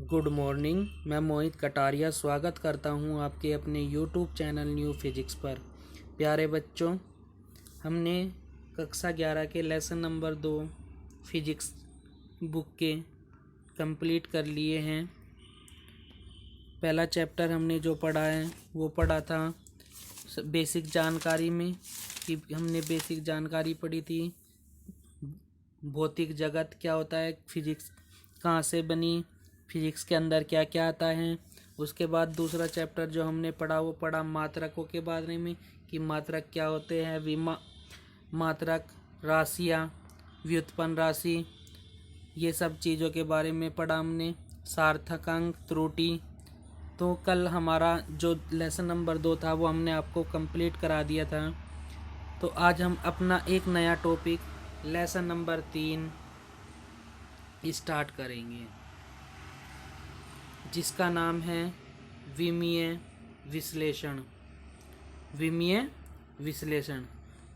Good morning. मैं मोहित कटारिया स्वागत करता हूं आपके अपने यूट्यूब चैनल न्यू फिजिक्स पर। प्यारे बच्चों, हमने कक्षा 11 के लेसन नंबर 2 फिजिक्स बुक के कंप्लीट कर लिए हैं। पहला चैप्टर हमने जो पढ़ा है वो पढ़ा था बेसिक जानकारी में, कि हमने बेसिक जानकारी पढ़ी थी भौतिक जगत क्या होता है, फिजिक्स कहाँ से बनी, फिजिक्स के अंदर क्या क्या आता है। उसके बाद दूसरा चैप्टर जो हमने पढ़ा वो पढ़ा मात्रकों के बारे में, कि मात्रक क्या होते हैं, मात्रक, राशियाँ, व्युत्पन्न राशि, ये सब चीज़ों के बारे में पढ़ा हमने। सार्थक अंक, त्रुटि। तो कल हमारा जो लेसन नंबर 2 था वो हमने आपको कंप्लीट करा दिया था। तो आज हम अपना एक नया टॉपिक लेसन नंबर 3 स्टार्ट करेंगे, जिसका नाम है विमीय विश्लेषण। विमीय विश्लेषण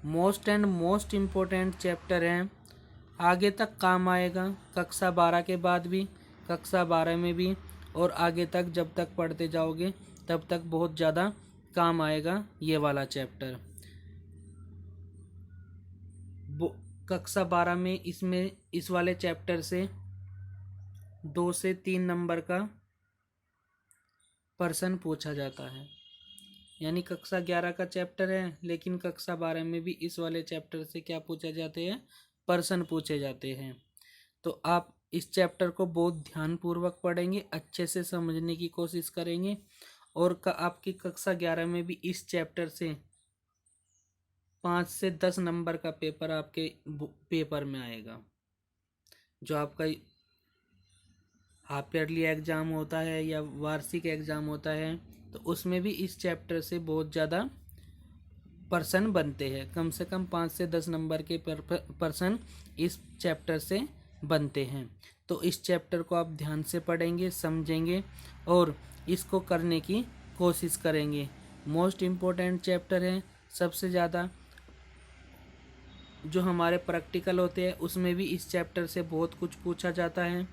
मोस्ट इम्पोर्टेंट चैप्टर है, आगे तक काम आएगा, कक्षा 12 के बाद भी, कक्षा 12 में भी, और आगे तक जब तक पढ़ते जाओगे तब तक बहुत ज़्यादा काम आएगा ये वाला चैप्टर। कक्षा 12 में इस वाले चैप्टर से 2 से 3 नंबर का प्रश्न पूछा जाता है। यानी कक्षा 11 का चैप्टर है, लेकिन कक्षा 12 में भी इस वाले चैप्टर से क्या पूछे जाते हैं, प्रश्न पूछे जाते हैं। तो आप इस चैप्टर को बहुत ध्यानपूर्वक पढ़ेंगे, अच्छे से समझने की कोशिश करेंगे, और आपकी कक्षा 11 में भी इस चैप्टर से 5 से 10 नंबर का पेपर आपके पेपर में आएगा। जो आपका हाफ ईयरली एग्ज़ाम होता है या वार्षिक एग्ज़ाम होता है, तो उसमें भी इस चैप्टर से बहुत ज़्यादा प्रश्न बनते हैं। कम से कम 5 से 10 नंबर के प्रश्न इस चैप्टर से बनते हैं। तो इस चैप्टर को आप ध्यान से पढ़ेंगे, समझेंगे और इसको करने की कोशिश करेंगे। मोस्ट इम्पोर्टेंट चैप्टर है। सबसे ज़्यादा जो हमारे प्रैक्टिकल होते हैं उसमें भी इस चैप्टर से बहुत कुछ पूछा जाता है।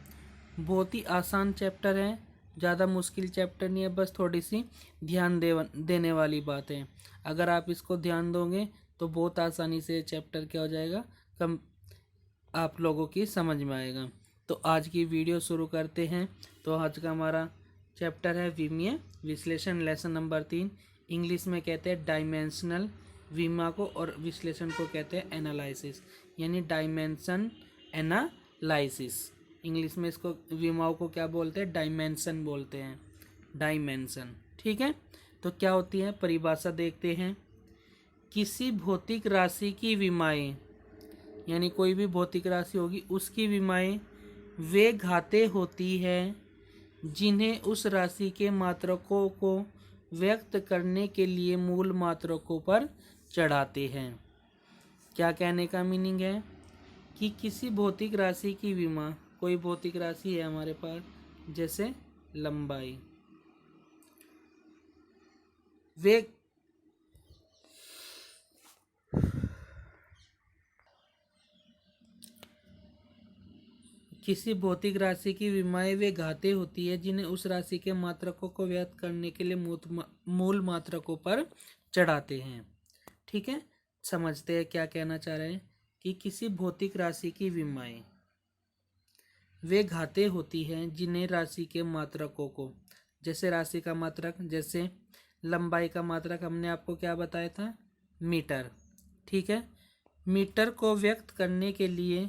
बहुत ही आसान चैप्टर है, ज़्यादा मुश्किल चैप्टर नहीं है, बस थोड़ी सी ध्यान देने वाली बात है। अगर आप इसको ध्यान दोगे तो बहुत आसानी से चैप्टर क्या हो जाएगा, कम आप लोगों की समझ में आएगा। तो आज की वीडियो शुरू करते हैं। तो आज का हमारा चैप्टर है विमीय विश्लेषण, लेसन नंबर 3। इंग्लिश में कहते हैं डायमेंशनल, विमा को और विश्लेषण को कहते हैं एनालिसिस, यानी डायमेंशन एनालिसिस। इंग्लिश में इसको विमाओं को क्या बोलते हैं, डायमेंशन बोलते हैं, डायमेंशन। ठीक है, तो क्या होती है परिभाषा देखते हैं। किसी भौतिक राशि की विमाएं, यानी कोई भी भौतिक राशि होगी उसकी विमाएं वे घातें होती है जिन्हें उस राशि के मात्रकों को व्यक्त करने के लिए मूल मात्रकों पर चढ़ाते हैं। क्या कहने का मीनिंग है कि किसी भौतिक राशि की विमा, कोई भौतिक राशि है हमारे पास, जैसे लंबाई, वे किसी भौतिक राशि की विमाएं वे घातें होती है जिन्हें उस राशि के मात्रकों को व्यक्त करने के लिए मूल मात्रकों पर चढ़ाते हैं। ठीक है, समझते हैं क्या कहना चाह रहे हैं, कि किसी भौतिक राशि की विमाएं वे घातें होती हैं जिन्हें राशि के मात्रकों को, जैसे राशि का मात्रक, जैसे लंबाई का मात्रक हमने आपको क्या बताया था, मीटर। ठीक है, मीटर को व्यक्त करने के लिए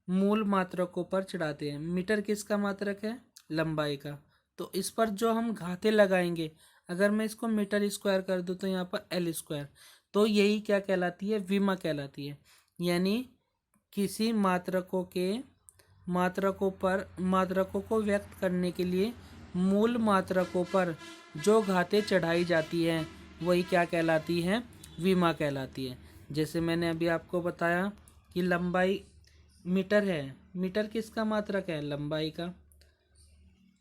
मूल मात्रकों पर चढ़ाते हैं। मीटर किसका मात्रक है, लंबाई का। तो इस पर जो हम घाते लगाएंगे, अगर मैं इसको मीटर स्क्वायर कर दूं तो यहाँ पर एल स्क्वायर, तो यही क्या कहलाती है, विमा कहलाती है। यानी किसी मात्रकों को व्यक्त करने के लिए मूल मात्रकों पर जो घातें चढ़ाई जाती हैं वही क्या कहलाती है, विमा कहलाती है। जैसे मैंने अभी आपको बताया कि लंबाई मीटर है, मीटर किसका मात्रक है, लंबाई का।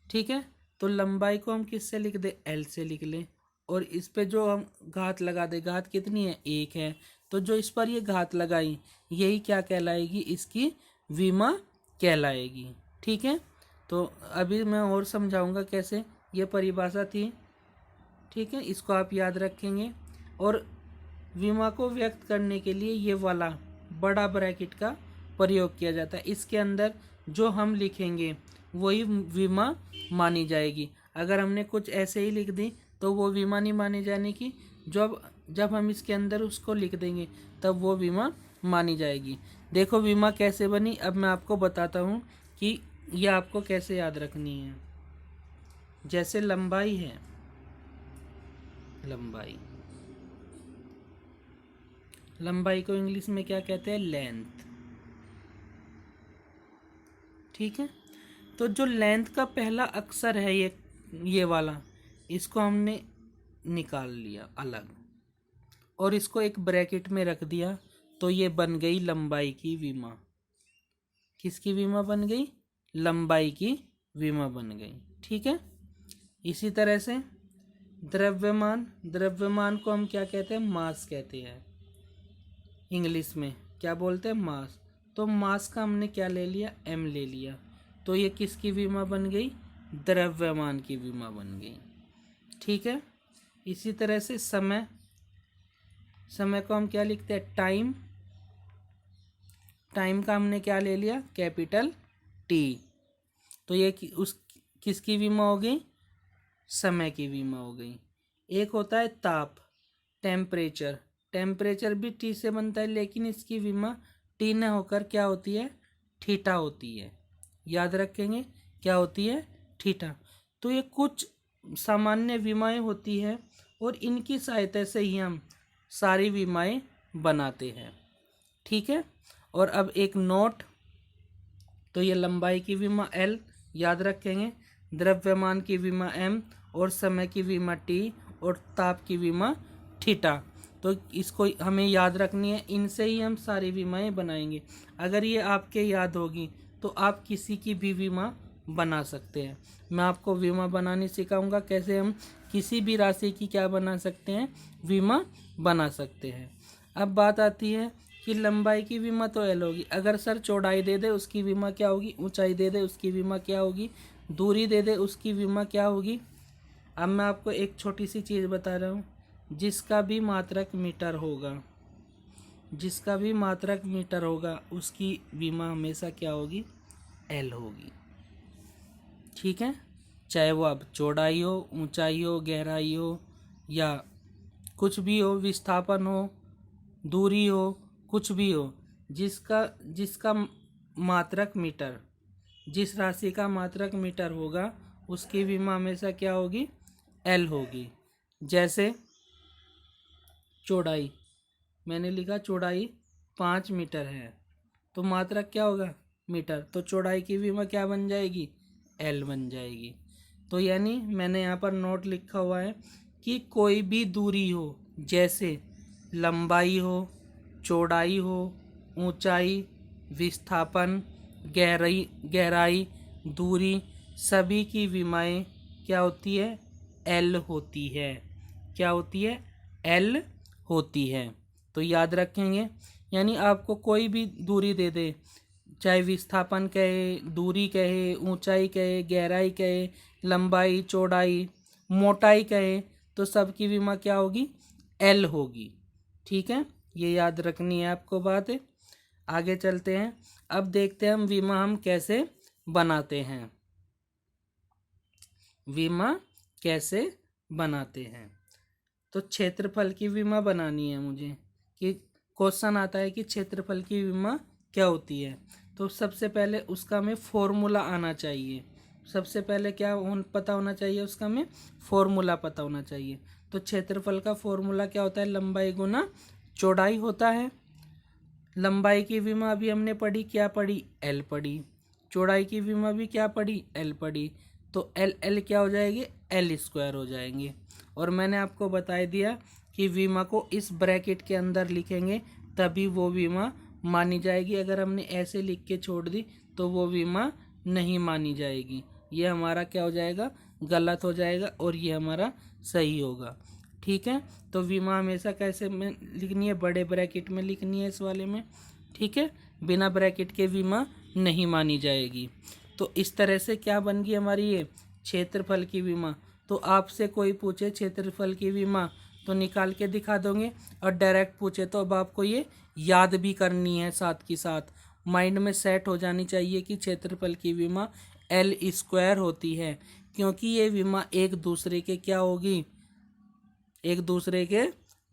ठीक है, तो लंबाई को हम किससे लिख दे, एल से लिख लें, और इस पे जो हम घात लगा दे, घात कितनी है, 1 है, तो जो इस पर ये घात लगाई यही क्या कहलाएगी, इसकी विमा कहलाएगी। ठीक है, तो अभी मैं और समझाऊंगा कैसे। ये परिभाषा थी, ठीक है, इसको आप याद रखेंगे। और विमा को व्यक्त करने के लिए ये वाला बड़ा ब्रैकेट का प्रयोग किया जाता है। इसके अंदर जो हम लिखेंगे वही विमा मानी जाएगी। अगर हमने कुछ ऐसे ही लिख दी तो वो विमा नहीं मानी जाने की। जब हम इसके अंदर उसको लिख देंगे तब वो विमा मानी जाएगी। देखो विमा कैसे बनी, अब मैं आपको बताता हूँ कि यह आपको कैसे याद रखनी है। जैसे लंबाई है, लंबाई को इंग्लिश में क्या कहते हैं? लेंथ, ठीक है। तो जो लेंथ का पहला अक्षर है ये वाला, इसको हमने निकाल लिया अलग और इसको एक ब्रैकेट में रख दिया, तो ये बन गई लंबाई की विमा। किसकी विमा बन गई? लंबाई की विमा बन गई, ठीक है। इसी तरह से द्रव्यमान को हम क्या कहते हैं? मास कहते हैं। इंग्लिश में क्या बोलते हैं? मास। तो मास का हमने क्या ले लिया? m ले लिया। तो ये किसकी विमा बन गई? द्रव्यमान की विमा बन गई, ठीक है। इसी तरह से समय को हम क्या लिखते हैं? टाइम का हमने क्या ले लिया? Capital T। तो ये किसकी विमा हो गई? समय की विमा हो गई। एक होता है ताप, टेम्परेचर भी T से बनता है, लेकिन इसकी विमा T न होकर क्या होती है? थीटा होती है। याद रखेंगे क्या होती है? थीटा। तो ये कुछ सामान्य विमाएं होती है और इनकी सहायता से ही हम सारी विमाएं बनाते हैं, ठीक है। और अब एक नोट, तो ये लंबाई की विमा L याद रखेंगे, द्रव्यमान की विमा M और समय की विमा T और ताप की विमा थीटा। तो इसको हमें याद रखनी है, इनसे ही हम सारी विमाएं बनाएंगे। अगर ये आपके याद होगी तो आप किसी की भी विमा बना सकते हैं। मैं आपको विमा बनानी सिखाऊंगा, कैसे हम किसी भी राशि की क्या बना सकते हैं? विमा बना सकते हैं। अब बात आती है कि लंबाई की विमा तो L होगी। अगर सर चौड़ाई दे दे उसकी विमा क्या होगी? ऊंचाई दे दे उसकी विमा क्या होगी? दूरी दे दे उसकी विमा क्या होगी? अब मैं आपको एक छोटी सी चीज़ बता रहा हूँ, जिसका भी मात्रक मीटर होगा उसकी विमा हमेशा क्या होगी? L होगी, ठीक है। चाहे वो अब चौड़ाई हो, ऊंचाई हो, गहराई हो, या कुछ भी हो, विस्थापन हो, दूरी हो, कुछ भी हो, जिसका मात्रक मीटर, जिस राशि का मात्रक मीटर होगा उसकी विमा हमेशा क्या होगी? L होगी। जैसे चौड़ाई, मैंने लिखा चौड़ाई 5 मीटर है, तो मात्रक क्या होगा? मीटर। तो चौड़ाई की विमा क्या बन जाएगी? L बन जाएगी। तो यानी मैंने यहाँ पर नोट लिखा हुआ है कि कोई भी दूरी हो, जैसे लंबाई हो, चौड़ाई हो, ऊंचाई, विस्थापन, गहराई, दूरी, सभी की विमाएं क्या होती है? L होती है। क्या होती है? L होती है। तो याद रखेंगे, यानी आपको कोई भी दूरी दे दे, चाहे विस्थापन कहे, दूरी कहे, ऊंचाई कहे, गहराई कहे, लंबाई, चौड़ाई, मोटाई कहे, तो सबकी विमा क्या होगी? L होगी, ठीक है। ये याद रखनी है आपको बात है। आगे चलते हैं। अब देखते हैं हम विमा कैसे बनाते हैं। तो क्षेत्रफल की विमा बनानी है मुझे, कि क्वेश्चन आता है कि क्षेत्रफल की विमा क्या होती है। तो सबसे पहले उसका हमें फॉर्मूला आना चाहिए। सबसे पहले क्या पता होना चाहिए? उसका हमें फॉर्मूला पता होना चाहिए। तो क्षेत्रफल का फॉर्मूला क्या होता है? लंबाई गुना चौड़ाई होता है। लंबाई की विमा अभी हमने पढ़ी, क्या पढ़ी? L पढ़ी। चौड़ाई की विमा भी क्या पढ़ी? L पढ़ी। तो L क्या हो जाएगी? L² हो जाएंगे। और मैंने आपको बता दिया कि विमा को इस ब्रैकेट के अंदर लिखेंगे तभी वो विमा मानी जाएगी। अगर हमने ऐसे लिख के छोड़ दी तो वो विमा नहीं मानी जाएगी। ये हमारा क्या हो जाएगा? गलत हो जाएगा और ये हमारा सही होगा, ठीक है। तो विमा हमेशा कैसे में लिखनी है? बड़े ब्रैकेट में लिखनी है इस वाले में, ठीक है। बिना ब्रैकेट के विमा नहीं मानी जाएगी। तो इस तरह से क्या बन गई हमारी ये क्षेत्रफल की विमा। तो आपसे कोई पूछे क्षेत्रफल की विमा तो निकाल के दिखा दोगे, और डायरेक्ट पूछे तो अब आपको ये याद भी करनी है, साथ की साथ माइंड में सेट हो जानी चाहिए कि क्षेत्रफल की विमा एल स्क्वायर होती है, क्योंकि ये विमा एक दूसरे के क्या होगी, एक दूसरे के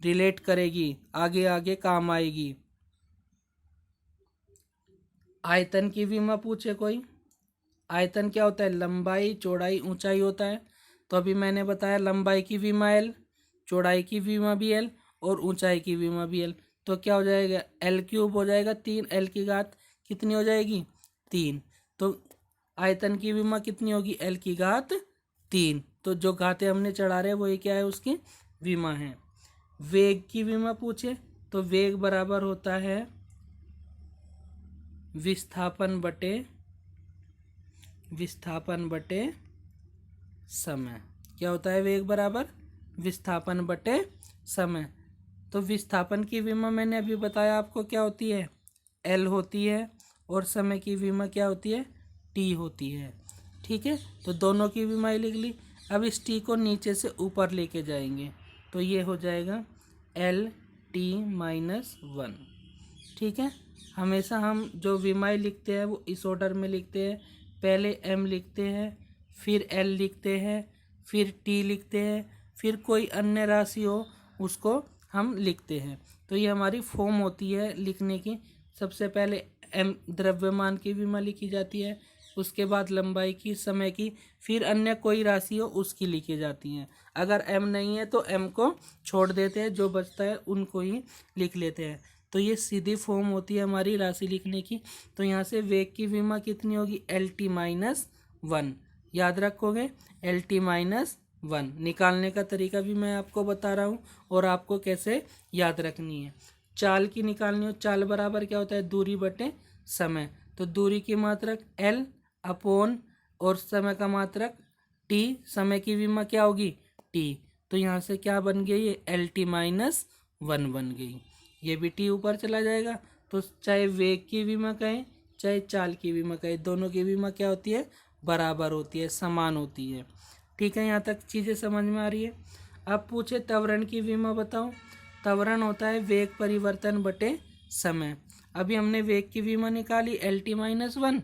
रिलेट करेगी, आगे आगे काम आएगी। आयतन की विमा पूछे कोई, आयतन क्या होता है, लंबाई चौड़ाई ऊंचाई होता है। तो अभी मैंने बताया लंबाई की विमा एल, चौड़ाई की विमा भी एल, और ऊंचाई की विमा भी एल। तो क्या हो जाएगा, एल क्यूब हो जाएगा, 3 एल की घात कितनी हो जाएगी, 3। तो आयतन की विमा कितनी होगी, एल की घात 3। तो जो घातें हमने चढ़ा रहे हैं वही क्या है, उसकी विमा है। वेग की विमा पूछे तो वेग बराबर होता है विस्थापन बटे समय। क्या होता है, वेग बराबर विस्थापन बटे समय। तो विस्थापन की विमा मैंने अभी बताया आपको क्या होती है, एल होती है, और समय की विमा क्या होती है, टी होती है। ठीक है, तो दोनों की विमा लिख ली। अब इस टी को नीचे से ऊपर लेके जाएंगे तो ये हो जाएगा एल टी माइनस 1। ठीक है, हमेशा हम जो विमाएं लिखते हैं वो इस ऑर्डर में लिखते हैं, पहले एम लिखते हैं, फिर एल लिखते हैं, फिर टी लिखते हैं, फिर कोई अन्य राशि हो उसको हम लिखते हैं। तो ये हमारी फॉर्म होती है लिखने की। सबसे पहले एम द्रव्यमान की विमा लिखी जाती है, उसके बाद लंबाई की, समय की, फिर अन्य कोई राशि हो उसकी लिखी जाती हैं। अगर एम नहीं है तो एम को छोड़ देते हैं, जो बचता है उनको ही लिख लेते हैं। तो ये सीधी फॉर्म होती है हमारी राशि लिखने की। तो यहाँ से वेग की विमा कितनी होगी, एल टी माइनस 1। याद रखोगे, एल टी माइनस 1। निकालने का तरीका भी मैं आपको बता रहा हूँ और आपको कैसे याद रखनी है। चाल की निकालनी हो, चाल बराबर क्या होता है, दूरी बटे समय। तो दूरी की मात्रक एल अपॉन और समय का मात्रक टी, समय की विमा क्या होगी, टी। तो यहाँ से क्या बन गई, ये एल टी माइनस 1 बन गई। ये भी टी ऊपर चला जाएगा। तो चाहे वेग की विमा कहें चाहे चाल की विमा कहें, दोनों की विमा क्या होती है, बराबर होती है, समान होती है। ठीक है, यहाँ तक चीज़ें समझ में आ रही है। अब पूछे त्वरण की विमा बताओ। त्वरण होता है वेग परिवर्तन बटे समय। अभी हमने वेग की विमा निकाली एल टी माइनस 1,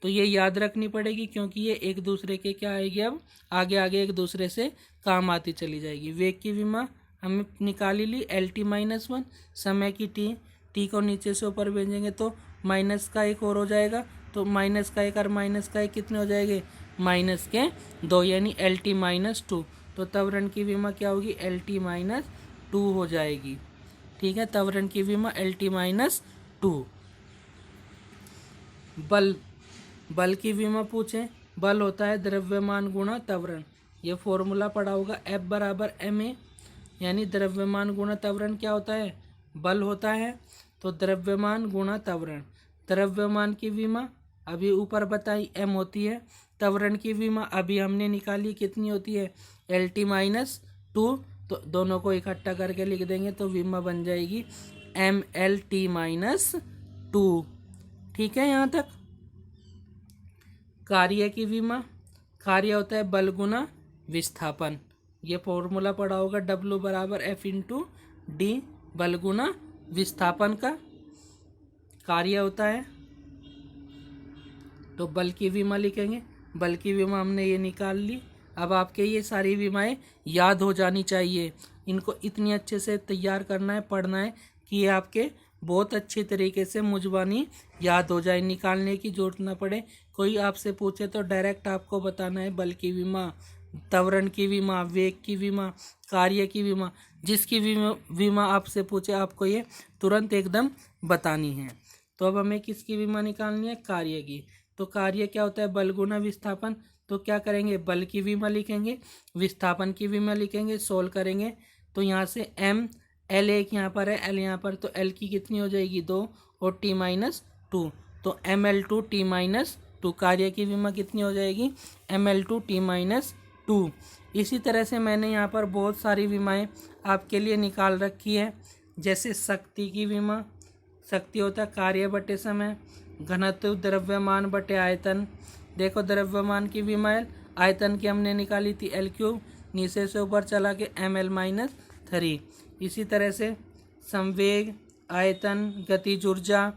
तो ये याद रखनी पड़ेगी क्योंकि ये एक दूसरे के क्या आएगी, अब आगे आगे एक दूसरे से काम आती चली जाएगी। वेग की विमा हमने निकाली ली एल टी माइनस 1, समय की टी, टी को नीचे से ऊपर भेजेंगे तो माइनस का 1 और हो जाएगा। तो माइनस का 1 और माइनस का 1 कितने हो जाएंगे, माइनस के 2, यानी एल टी माइनस 2। तो त्वरण की विमा क्या होगी, एल टी माइनस 2 हो जाएगी। ठीक है, त्वरण की विमा एल टी माइनस 2। बल की विमा पूछें, बल होता है द्रव्यमान गुणा त्वरण। ये फॉर्मूला पढ़ा होगा, F बराबर ma, यानी द्रव्यमान गुणा त्वरण क्या होता है, बल होता है। तो द्रव्यमान गुणा त्वरण, द्रव्यमान की विमा अभी ऊपर बताई m होती है, त्वरण की विमा अभी हमने निकाली कितनी होती है, एल टी माइनस 2। तो दोनों को इकट्ठा करके लिख देंगे तो विमा बन जाएगी एम एल टी माइनस 2। ठीक है, यहाँ तक। कार्य की विमा, कार्य होता है बल गुना विस्थापन। ये फॉर्मूला पढ़ा होगा, W बराबर F इंटू डी, बल गुना विस्थापन का कार्य होता है। तो बल की विमा लिखेंगे, बल की विमा हमने ये निकाल ली। अब आपके ये सारी विमाएं याद हो जानी चाहिए, इनको इतनी अच्छे से तैयार करना है, पढ़ना है कि ये आपके बहुत अच्छी तरीके से मुजबानी याद हो जाए, निकालने की जरूरत ना पड़े। कोई आपसे पूछे तो डायरेक्ट आपको बताना है बल की विमा, त्वरण की विमा, वेग की विमा, कार्य की विमा, जिसकी विमा आपसे पूछे आपको ये तुरंत एकदम बतानी है। तो अब हमें किसकी विमा निकालनी है, कार्य की। तो कार्य क्या होता है, बल गुना विस्थापन। तो क्या करेंगे, बल की विमा लिखेंगे, विस्थापन की विमा लिखेंगे, सोल्व करेंगे। तो यहाँ से एम, एल एक यहाँ पर है, एल यहाँ पर, तो एल की कितनी हो जाएगी 2 और टी माइनस 2। तो M L two T minus 2, कार्य की विमा कितनी हो जाएगी, M L two T minus 2। इसी तरह से मैंने यहाँ पर बहुत सारी विमाएं आपके लिए निकाल रखी है, जैसे शक्ति की विमा, शक्ति होता है कार्य बटे समय, घनत्व द्रव्यमान बटे आयतन। देखो द्रव्यमान की विमाएल, आयतन की हमने निकाली थी L3, नीचे से ऊपर चला के ml-3। इसी तरह से संवेग, आयतन, गतिज ऊर्जा,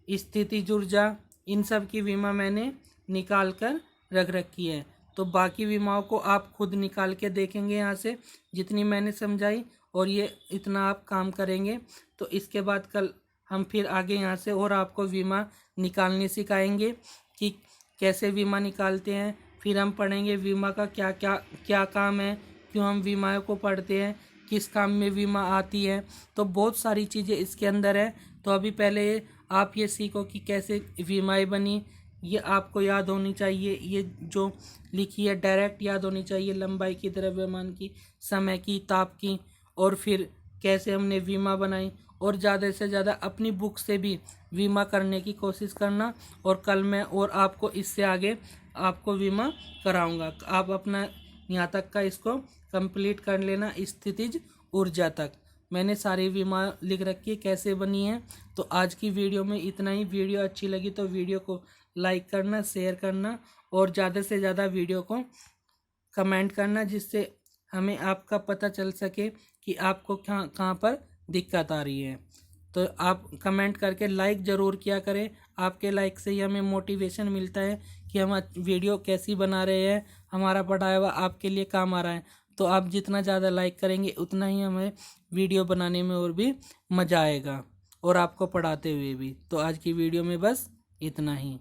स्थितिज ऊर्जा, इन सब की विमा मैंने निकाल कर रख रखी है। तो बाकी विमाओं को आप खुद निकाल के देखेंगे यहाँ से, जितनी मैंने समझाई, और ये इतना आप काम करेंगे। तो इसके बाद कल हम फिर आगे यहाँ से और आपको विमा निकालने सिखाएंगे कि कैसे विमा निकालते हैं। फिर हम पढ़ेंगे विमा का क्या काम है, क्यों हम विमाओं को पढ़ते हैं, किस काम में विमा आती है। तो बहुत सारी चीज़ें इसके अंदर है। तो अभी पहले आप ये सीखो कि कैसे विमाएं बनी, ये आपको याद होनी चाहिए। ये जो लिखी है डायरेक्ट याद होनी चाहिए, लंबाई की, द्रव्यमान की, समय की, ताप की, और फिर कैसे हमने विमा बनाई। और ज़्यादा से ज़्यादा अपनी बुक से भी विमा करने की कोशिश करना। और कल मैं और आपको इससे आगे आपको विमा कराऊंगा। आप अपना यहाँ तक का इसको कंप्लीट कर लेना, स्थितिज ऊर्जा तक। मैंने सारी विमा लिख रखी है कैसे बनी है। तो आज की वीडियो में इतना ही। वीडियो अच्छी लगी तो वीडियो को लाइक करना, शेयर करना, और ज़्यादा से ज़्यादा वीडियो को कमेंट करना, जिससे हमें आपका पता चल सके कि आपको कहाँ पर दिक्कत आ रही है। तो आप कमेंट करके लाइक ज़रूर किया करें। आपके लाइक से ही हमें मोटिवेशन मिलता है कि हम वीडियो कैसी बना रहे हैं, हमारा पढ़ाया हुआ आपके लिए काम आ रहा है। तो आप जितना ज़्यादा लाइक करेंगे उतना ही हमें वीडियो बनाने में और भी मज़ा आएगा, और आपको पढ़ाते हुए भी। तो आज की वीडियो में बस इतना ही।